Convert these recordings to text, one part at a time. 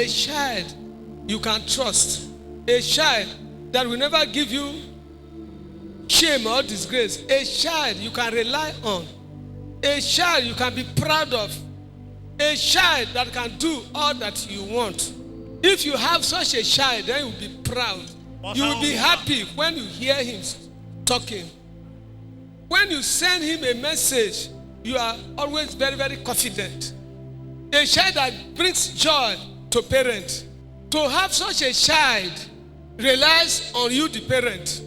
a child you can trust, a child that will never give you shame or disgrace, a child you can rely on, a child you can be proud of, a child that can do all that you want. If you have such a child, then you will be proud. You will be happy when you hear him talking. When you send him a message, you are always very, very confident. A child that brings joy to parents. To have such a child relies on you, the parent.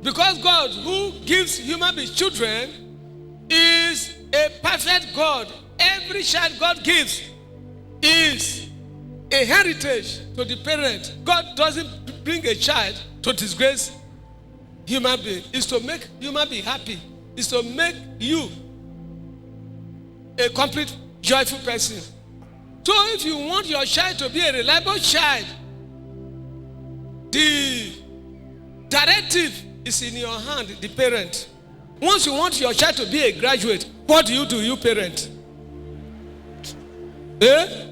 Because God, who gives human beings children, is a perfect God. Every child God gives is a heritage to the parent. God doesn't bring a child to disgrace human being. It's to make human being happy. It's to make you a complete, joyful person. So if you want your child to be a reliable child, the directive is in your hand, the parent. Once you want your child to be a graduate, what do, you parent?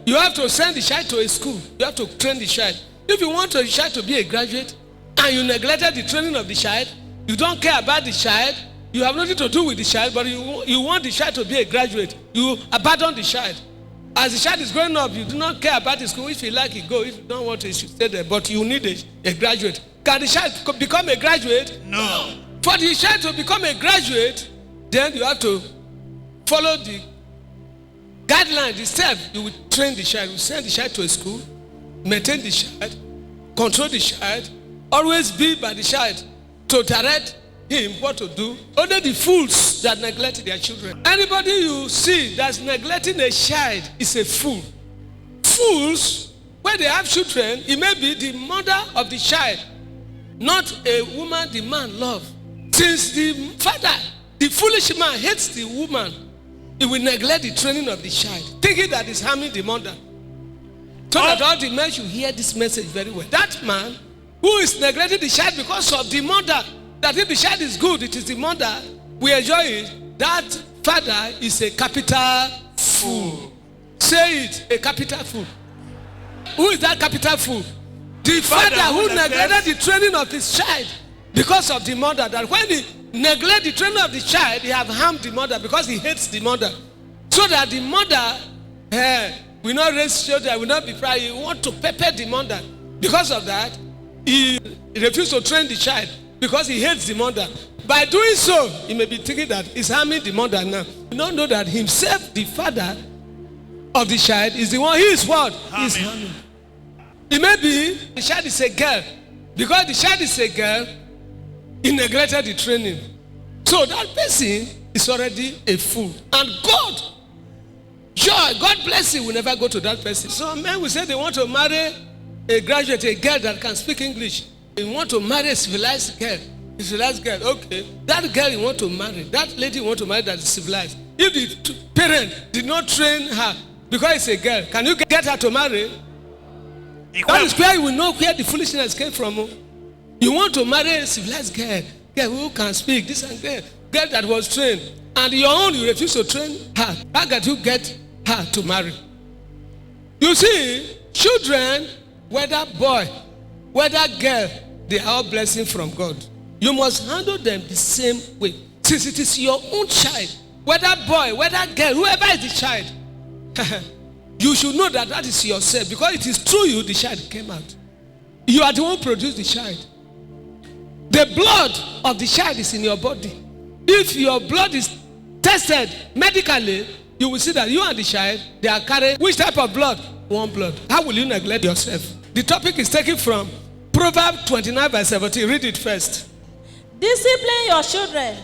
You have to send the child to a school. You have to train the child. If you want your child to be a graduate and you neglected the training of the child, you don't care about the child, you have nothing to do with the child, but you want the child to be a graduate, you abandon the child. As the child is growing up, you do not care about the school. If you like, you go. If you don't want to, you should stay there. But you need a graduate. Can the child become a graduate? No. For the child to become a graduate, then you have to follow the guideline, the step. You will train the child. You send the child to a school, maintain the child, control the child, always be by the child to direct him what to do. Only the fools that neglect their children. Anybody you see that's neglecting a child is a fool. Fools, when they have children, it may be the mother of the child, not a woman the man loves. Since the father, the foolish man, hates the woman, he will neglect the training of the child, thinking that it's harming the mother. So that all the men should hear this message very well. That man who is neglecting the child because of the mother, that if the child is good, it is the mother, we enjoy it, that father is a capital fool. Say it, a capital fool. Who is that capital fool? The father who neglected the training of his child because of the mother. That when he neglects the training of the child, he have harmed the mother because he hates the mother. So that the mother will not raise children, will not be proud. He want to pepper the mother. Because of that, he refused to train the child because he hates the mother. By doing so, he may be thinking that he's harming the mother now. You don't know that himself, the father of the child, is the one. He is what? He is harming. It may be the child is a girl. Because the child is a girl, he neglected the training. So that person is already a fool. And God, joy, God bless you, will never go to that person. Some men will say they want to marry a graduate, a girl that can speak English. They want to marry a civilized girl. A civilized girl, okay. That girl you want to marry, that lady you want to marry that is civilized. If the parent did not train her because it's a girl, can you get her to marry? That is where you will know where the foolishness came from. You want to marry a civilized girl who can speak this and that, girl that was trained, and your own you refuse to train her. How can you get her to marry? You see, children, whether boy, whether girl, they are all blessings from God. You must handle them the same way. Since it is your own child, whether boy, whether girl, whoever is the child, you should know that that is yourself, because it is through you the child came out. You are the one who produced the child. The blood of the child is in your body. If your blood is tested medically, you will see that you and the child, they are carrying which type of blood? One blood. How will you neglect yourself? The topic is taken from Proverbs 29 verse 17. Read it first. Discipline your children,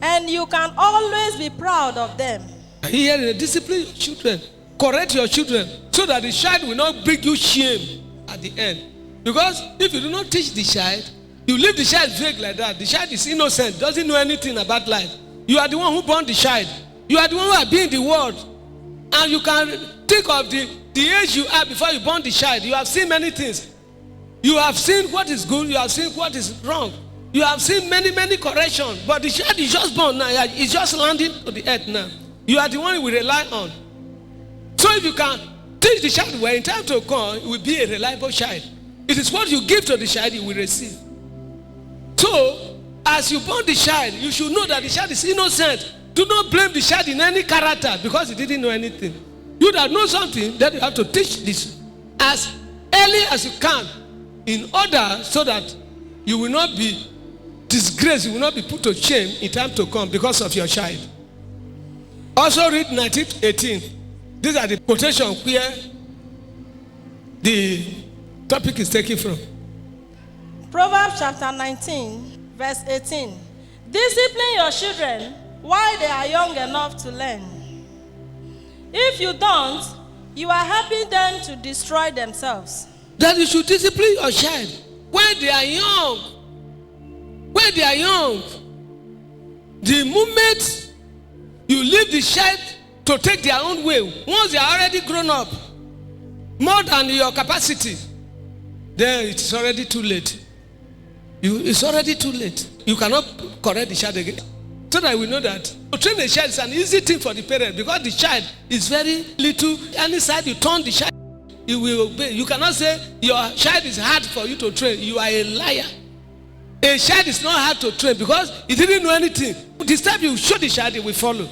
and you can always be proud of them. Here, discipline your children. Correct your children, so that the child will not bring you shame at the end. Because if you do not teach the child, you leave the child vague like that. The child is innocent, doesn't know anything about life. You are the one who born the child. You are the one who has been in the world. And you can think of the age you are before you born the child. You have seen many things. You have seen what is good. You have seen what is wrong. You have seen many, many corrections. But the child is just born now. It's just landing to the earth now. You are the one we rely on. So if you can teach teach the child well, in time to come, it will be a reliable child. It is what you give to the child you will receive. So, as you born the child, you should know that the child is innocent. Do not blame the child in any character because he didn't know anything. You that know something, then you have to teach this as early as you can, in order so that you will not be disgraced, you will not be put to shame in time to come because of your child. Also read 19:18. These are the quotation where the topic is taken from. Proverbs chapter 19, verse 18. Discipline your children while they are young enough to learn. If you don't, you are helping them to destroy themselves. That you should discipline your child when they are young. When they are young, the moment you leave the child to take their own way, once they are already grown up, more than your capacity, then it's already too late. It's already too late. You cannot correct the child again. So that we know that to train a child is an easy thing for the parent because the child is very little. Any side you turn the child, he will obey. You cannot say your child is hard for you to train. You are a liar. A child is not hard to train because he didn't know anything. This time you show the child, he will follow.